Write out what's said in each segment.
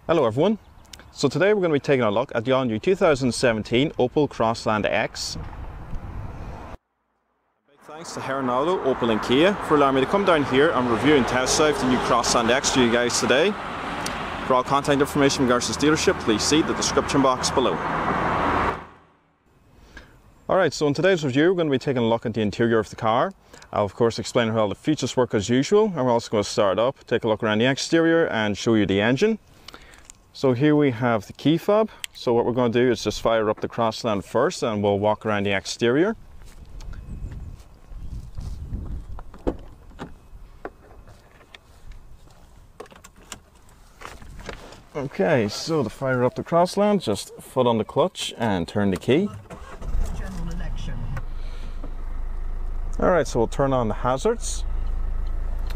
Hello everyone. So today we're going to be taking a look at the all-new 2017 Opel Crossland X. Big thanks to Herronado, Opel and Kia for allowing me to come down here and review and test drive the new Crossland X to you guys today. For all contact information in regards to this dealership, please see the description box below. Alright, so in today's review we're going to be taking a look at the interior of the car. I'll of course explain how all the features work as usual, and we're also going to start up, take a look around the exterior and show you the engine. So here we have the key fob. So what we're going to do is just fire up the Crossland first and we'll walk around the exterior. Okay, so to fire up the Crossland, just foot on the clutch and turn the key. Alright, so we'll turn on the hazards,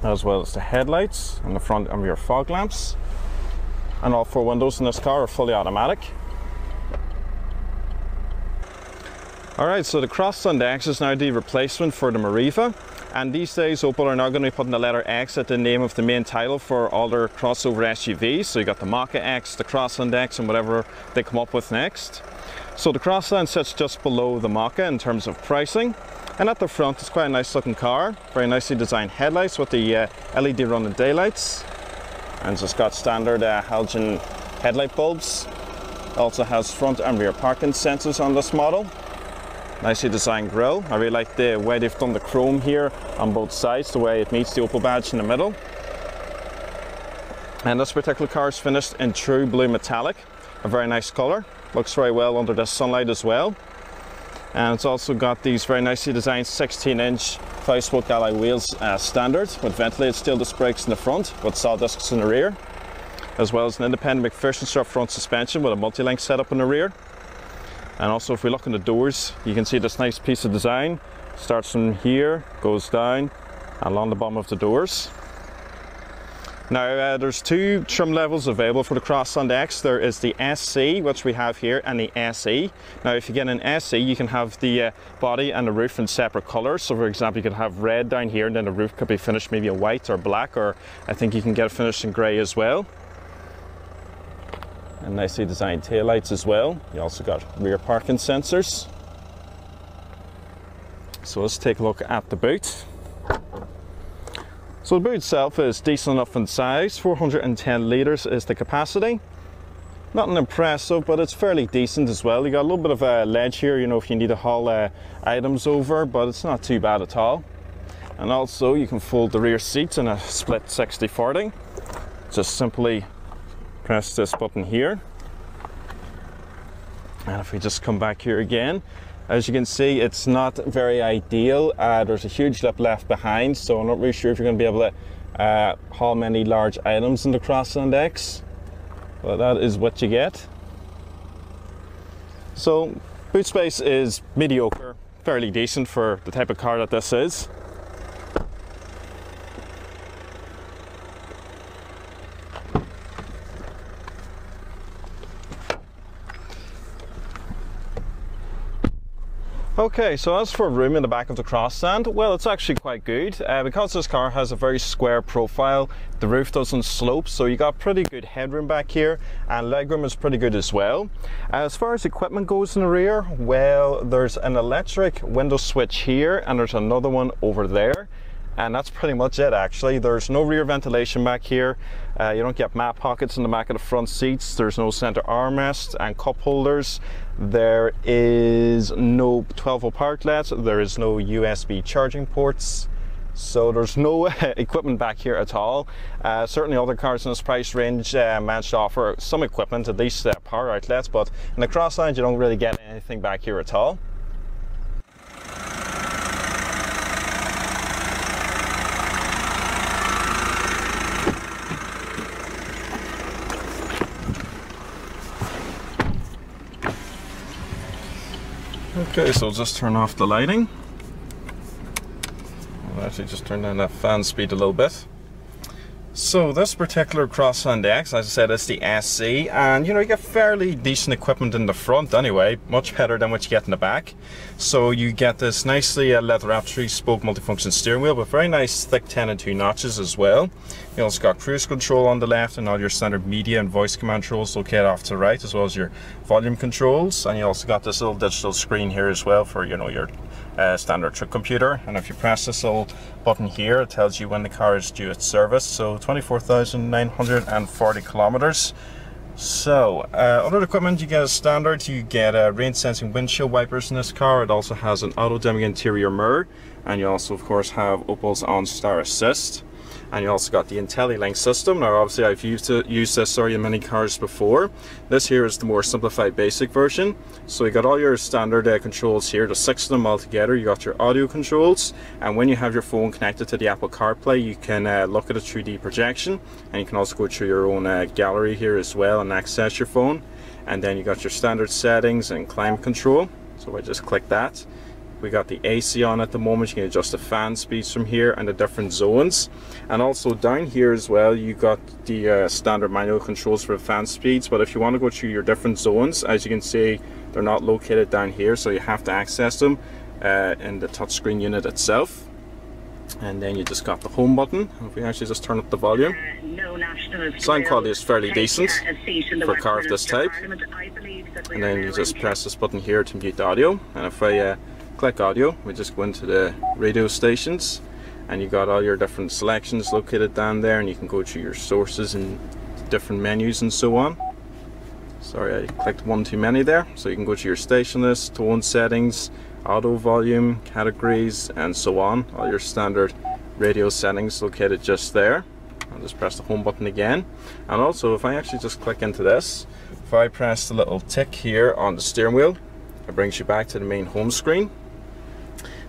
as well as the headlights and the front and rear fog lamps. And all four windows in this car are fully automatic. Alright, so the Crossland X is now the replacement for the Meriva. And these days Opel are now going to be putting the letter X at the name of the main title for all their crossover SUVs. So you got the Mach-E X, the Crossland X and whatever they come up with next. So the Crossland sits just below the Mach-E in terms of pricing. And at the front it's quite a nice looking car. Very nicely designed headlights with the LED running daylights. And it's just got standard halogen headlight bulbs. Also has front and rear parking sensors on this model. Nicely designed grille. I really like the way they've done the chrome here on both sides, the way it meets the Opel badge in the middle. And this particular car is finished in true blue metallic, a very nice colour. Looks very well under the sunlight as well. And it's also got these very nicely designed 16-inch 5-spoke alloy wheels standard with ventilated steel disc brakes in the front with solid discs in the rear, as well as an independent McPherson strut front suspension with a multi-link setup in the rear. And also if we look in the doors, you can see this nice piece of design. Starts from here, goes down along the bottom of the doors. Now there's two trim levels available for the Crossland X. There is the SC, which we have here, and the SE. Now if you get an SE, you can have the body and the roof in separate colours. So for example, you could have red down here and then the roof could be finished maybe a white or black, or I think you can get it finished in grey as well. And nicely designed taillights as well. You also got rear parking sensors. So let's take a look at the boot. So the boot itself is decent enough in size. 410 litres is the capacity. Nothing impressive, but it's fairly decent as well. You got a little bit of a ledge here, you know, if you need to haul items over, but it's not too bad at all. And also you can fold the rear seats in a split 60/40. Just simply press this button here. And if we just come back here again, as you can see, it's not very ideal. There's a huge lip left behind, so I'm not really sure if you're going to be able to haul many large items in the Crossland X. But that is what you get. So boot space is mediocre, fairly decent for the type of car that this is. Okay, so as for room in the back of the Crossland, well, it's actually quite good. Because this car has a very square profile, the roof doesn't slope, so you got pretty good headroom back here, and legroom is pretty good as well. As far as equipment goes in the rear, well, there's an electric window switch here, and there's another one over there. And that's pretty much it actually. There's no rear ventilation back here. You don't get map pockets in the back of the front seats. There's no center armrest and cup holders. There is no 12-volt power outlets. There is no USB charging ports. So there's no equipment back here at all. Certainly other cars in this price range manage to offer some equipment, at least power outlets, but in the Crossland you don't really get anything back here at all. Okay, so I'll just turn off the lighting. I'll actually just turn down that fan speed a little bit. So this particular Crossland X, as I said, it's the SC, and you know, you get fairly decent equipment in the front anyway, much better than what you get in the back. So you get this nicely leather wrapped 3-spoke multifunction steering wheel with very nice thick 10 and 2 notches as well. You also got cruise control on the left and all your standard media and voice command controls located off to the right, as well as your volume controls. And you also got this little digital screen here as well for, you know, your standard trip computer. And if you press this little button here, it tells you when the car is due its service. So 24,940 kilometers. So other equipment you get as standard, you get rain sensing windshield wipers in this car. It also has an auto dimming interior mirror, and you also of course have Opel's OnStar Assist. And you also got the IntelliLink system. Now obviously I've used this in many cars before. This here is the more simplified basic version. So you got all your standard controls here, there's 6 of them all together. You got your audio controls, and when you have your phone connected to the Apple CarPlay, you can look at a 3D projection, and you can also go through your own gallery here as well and access your phone. And then you got your standard settings and climate control. So I just click that. We got the AC on at the moment. You can adjust the fan speeds from here and the different zones. And also down here as well, you got the standard manual controls for the fan speeds. But if you want to go through your different zones, as you can see, they're not located down here, so you have to access them in the touchscreen unit itself. And then you just got the home button. If we actually just turn up the volume, sound quality is fairly decent for a car of this type. And then you just press this button here to mute the audio. And if I click audio, we just go into the radio stations, and you got all your different selections located down there, and you can go through your sources and different menus and so on. Sorry, I clicked one too many there. So you can go to your station list, tone settings, auto volume, categories, and so on. All your standard radio settings located just there. I'll just press the home button again. And also, if I actually just click into this, if I press the little tick here on the steering wheel, it brings you back to the main home screen.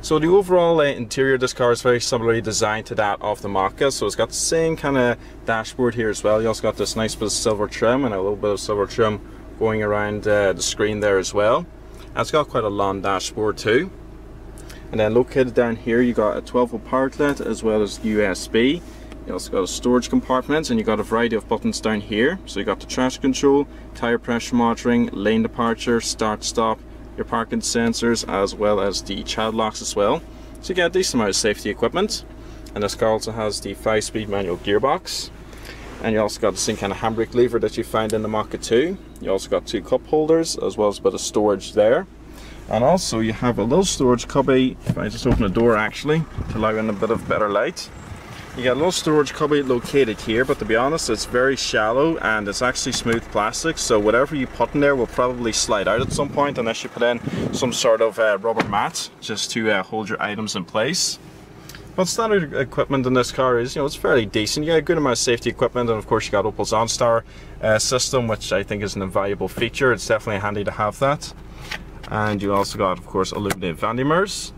So the overall interior of this car is very similarly designed to that of the Mach-E. So it's got the same kind of dashboard here as well. You also got this nice bit of silver trim and a little bit of silver trim going around the screen there as well. And it's got quite a long dashboard too. And then located down here, you got a 12-volt power outlet as well as USB. You also got a storage compartment, and you got a variety of buttons down here. So you got the traction control, tire pressure monitoring, lane departure, start stop, your parking sensors, as well as the child locks as well. So you get a decent amount of safety equipment. And this car also has the 5-speed manual gearbox. And you also got the same kind of handbrake lever that you find in the Mach-E 2. You also got 2 cup holders as well as a bit of storage there. And also you have a little storage cubby. If I just open the door actually to allow in a bit of better light. You got a little storage cubby located here, but to be honest, it's very shallow and it's actually smooth plastic, so whatever you put in there will probably slide out at some point unless you put in some sort of rubber mat just to hold your items in place. But standard equipment in this car is, you know, it's fairly decent. You got a good amount of safety equipment, and of course you got Opel's OnStar system, which I think is an invaluable feature. It's definitely handy to have that. And you also got, of course, illuminated vanity mirrors.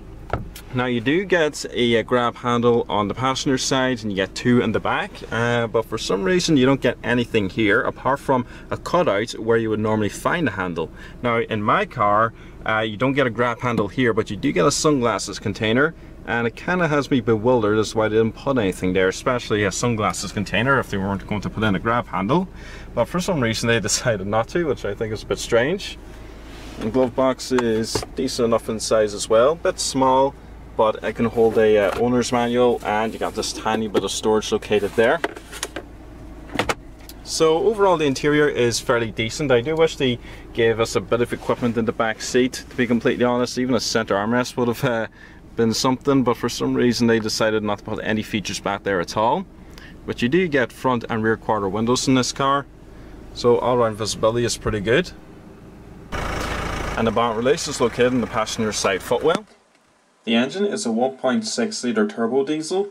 Now you do get a grab handle on the passenger side, and you get 2 in the back, but for some reason you don't get anything here apart from a cutout where you would normally find a handle. Now in my car, you don't get a grab handle here, but you do get a sunglasses container, and it kind of has me bewildered as to why they didn't put anything there, especially a sunglasses container if they weren't going to put in a grab handle. But for some reason they decided not to, which I think is a bit strange. And glove box is decent enough in size as well, bit small, but it can hold a owner's manual, and you got this tiny bit of storage located there. So overall the interior is fairly decent. I do wish they gave us a bit of equipment in the back seat, to be completely honest. Even a center armrest would have been something, but for some reason they decided not to put any features back there at all. But you do get front and rear quarter windows in this car, so all around visibility is pretty good. And the bonnet release is located in the passenger side footwell. The engine is a 1.6 litre turbo diesel.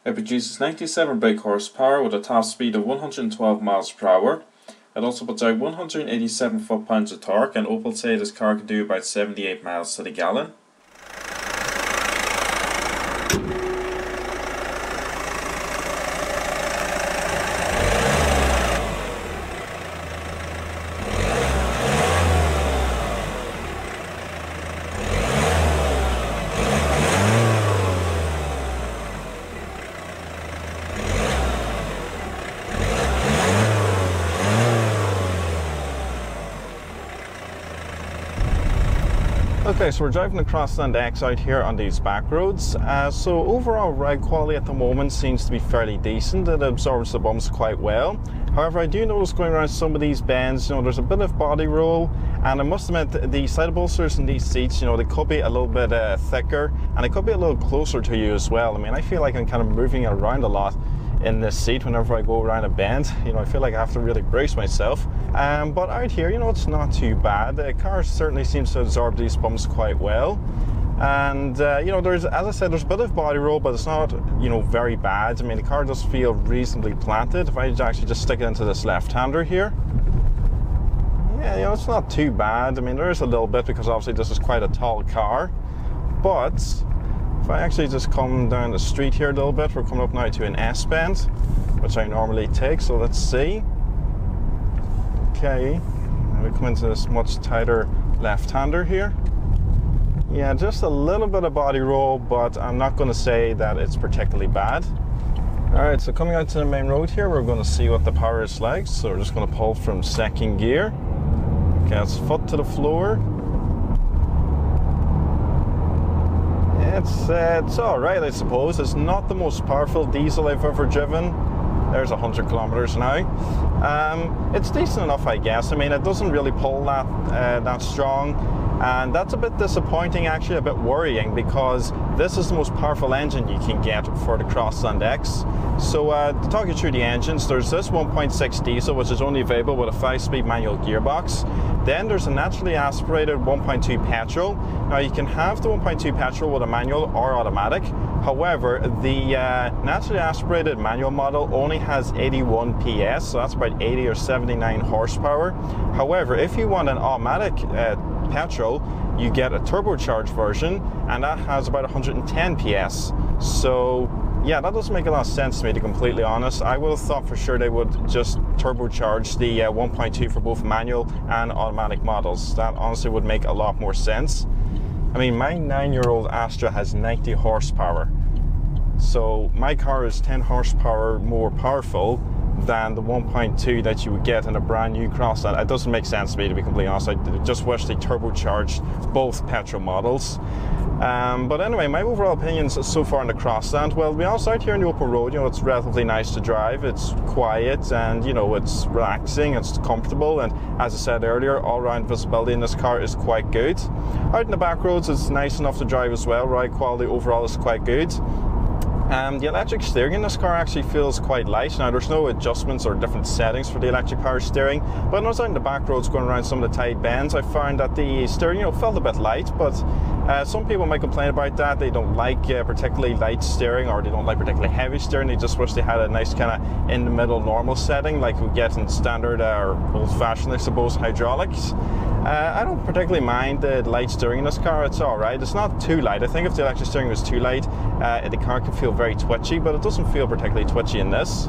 It produces 97 brake horsepower with a top speed of 112 miles per hour. It also puts out 187 foot-pounds of torque, and Opel say this car can do about 78 miles to the gallon. Okay, so we're driving the Crossland X out here on these back roads. So overall ride quality at the moment seems to be fairly decent. It absorbs the bumps quite well. However, I do notice going around some of these bends, there's a bit of body roll, and I must admit the side bolsters in these seats, they could be a little bit thicker, and they could be a little closer to you as well. I mean, I feel like I'm kind of moving around a lot in this seat whenever I go around a bend. I feel like I have to really brace myself. But out here, it's not too bad. The car certainly seems to absorb these bumps quite well. And there's, as I said, there's a bit of body roll, but it's not, very bad. I mean, the car does feel reasonably planted. If I actually just stick it into this left-hander here, yeah, it's not too bad. I mean, there is a little bit because obviously this is quite a tall car. But if I actually just come down the street here a little bit, we're coming up now to an S-bend, which I normally take, so let's see. Okay, and we come into this much tighter left-hander here. Yeah, just a little bit of body roll, but I'm not going to say that it's particularly bad. Alright, so coming out to the main road here, we're going to see what the power is like. So we're just going to pull from second gear. Okay, let's foot to the floor. It's alright, I suppose. It's not the most powerful diesel I've ever driven. There's 100 kilometers now. It's decent enough, I guess. I mean, it doesn't really pull that strong, and that's a bit disappointing, actually, a bit worrying, because this is the most powerful engine you can get for the Crossland X. So to talk you through the engines, there's this 1.6 diesel, which is only available with a 5-speed manual gearbox. Then there's a naturally aspirated 1.2 petrol. Now you can have the 1.2 petrol with a manual or automatic. However, the naturally aspirated manual model only has 81 PS, so that's about 80 or 79 horsepower. However, if you want an automatic petrol, you get a turbocharged version, and that has about 110 PS. So yeah, that doesn't make a lot of sense to me, to be completely honest. I would have thought for sure they would just turbocharge the 1.2 for both manual and automatic models. That honestly would make a lot more sense. I mean, my 9-year-old Astra has 90 horsepower. So my car is 10 horsepower more powerful than the 1.2 that you would get in a brand new Crossland. It doesn't make sense to me, to be completely honest. I just wish they turbocharged both petrol models. But anyway, my overall opinions so far on the Crossland, well, to be honest, out here on the open road, it's relatively nice to drive. It's quiet, and it's relaxing, it's comfortable, and as I said earlier, all-round visibility in this car is quite good. Out in the back roads, it's nice enough to drive as well. Ride quality overall is quite good. The electric steering in this car actually feels quite light. Now, there's no adjustments or different settings for the electric power steering, but when I was out in the back roads going around some of the tight bends, I found that the steering felt a bit light. But some people might complain about that. They don't like particularly light steering, or they don't like particularly heavy steering. They just wish they had a nice kind of in the middle normal setting like we get in standard or old-fashioned, I suppose, hydraulics. I don't particularly mind the light steering in this car. It's alright. It's not too light. I think if the electric steering was too light, the car could feel very twitchy, but it doesn't feel particularly twitchy in this.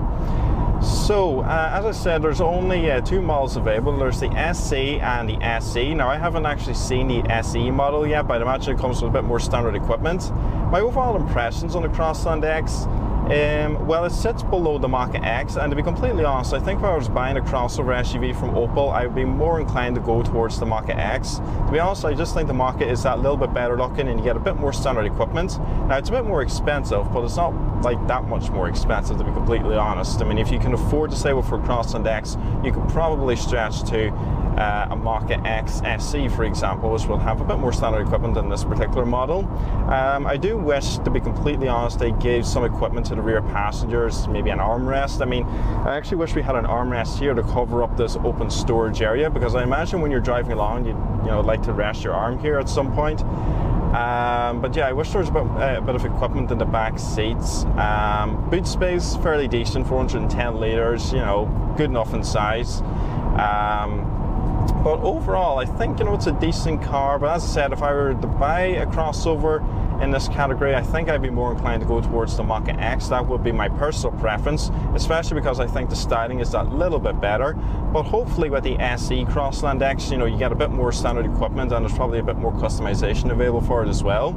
So, as I said, there's only 2 models available. There's the SC and the SE. Now, I haven't actually seen the SE model yet, but I imagine it comes with a bit more standard equipment. My overall impressions on the Crossland X, well, it sits below the Mach-E X, and to be completely honest, I think if I was buying a crossover SUV from Opel, I would be more inclined to go towards the Mach-E X. To be honest, I just think the Mach-E is that little bit better looking, and you get a bit more standard equipment. Now, it's a bit more expensive, but it's not like that much more expensive, to be completely honest. I mean, if you can afford to save up for a Crossland X, you could probably stretch to a Mach-E X SE, for example, which will have a bit more standard equipment than this particular model. I do wish, to be completely honest, they gave some equipment to the rear passengers, maybe an armrest. I mean, I actually wish we had an armrest here to cover up this open storage area, because I imagine when you're driving along, you'd like to rest your arm here at some point. But yeah, I wish there was a bit of equipment in the back seats. Boot space, fairly decent, 410 litres, good enough in size. But overall, I think, it's a decent car. But as I said, if I were to buy a crossover in this category, I think I'd be more inclined to go towards the Mach-E X. That would be my personal preference, especially because I think the styling is that little bit better. But hopefully with the SE Crossland X, you get a bit more standard equipment, and there's probably a bit more customization available for it as well.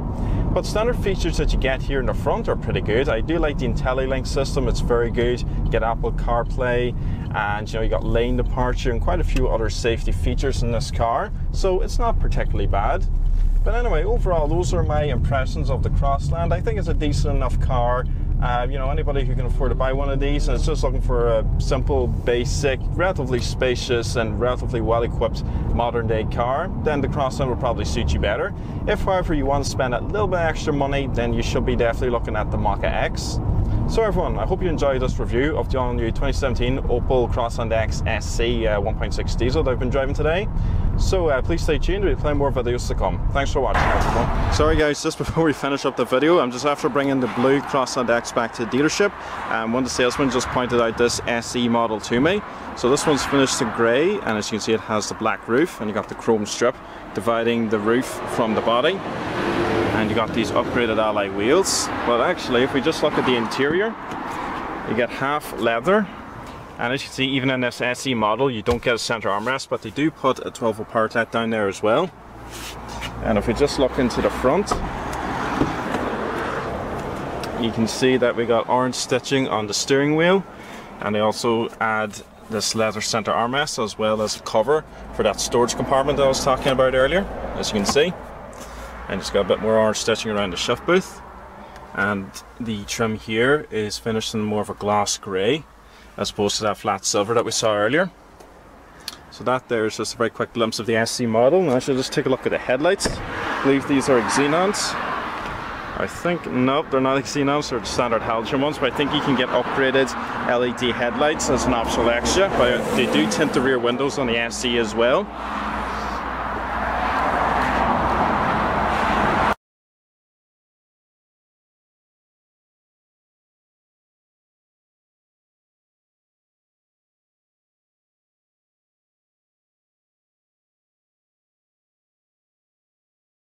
But standard features that you get here in the front are pretty good. I do like the IntelliLink system. It's very good. You get Apple CarPlay, and you got lane departure and quite a few other safety features in this car. So it's not particularly bad. But anyway, overall, those are my impressions of the Crossland. I think it's a decent enough car. You know, anybody who can afford to buy one of these and is just looking for a simple, basic, relatively spacious and relatively well-equipped modern day car, then the Crossland will probably suit you better. If, however, you want to spend a little bit extra money, then you should be definitely looking at the Mach-E-X. So everyone, I hope you enjoyed this review of the all-new 2017 Opel Crossland X SC 1.6 diesel that I've been driving today. So please stay tuned, we'll play more videos to come. Thanks for watching, everyone. Sorry guys, just before we finish up the video, I'm just after bringing the blue Crossland X back to the dealership. One of the salesmen just pointed out this SE model to me. So this one's finished in grey, and as you can see it has the black roof, and you got the chrome strip dividing the roof from the body. And you got these upgraded alloy wheels. But actually, if we just look at the interior, you get half leather. And as you can see, even in this SE model, you don't get a center armrest, but they do put a 12-volt power outlet down there as well. And if we just look into the front, you can see that we got orange stitching on the steering wheel, and they also add this leather center armrest as well as a cover for that storage compartment that I was talking about earlier, as you can see. And it's got a bit more orange stitching around the shift booth, and the trim here is finished in more of a gloss grey as opposed to that flat silver that we saw earlier. So that there is just a very quick glimpse of the SC model. And I should just take a look at the headlights. I believe these are xenons. I think, nope, they're not xenons, they're standard halogen ones, but I think you can get upgraded LED headlights as an optional extra, but they do tint the rear windows on the SC as well.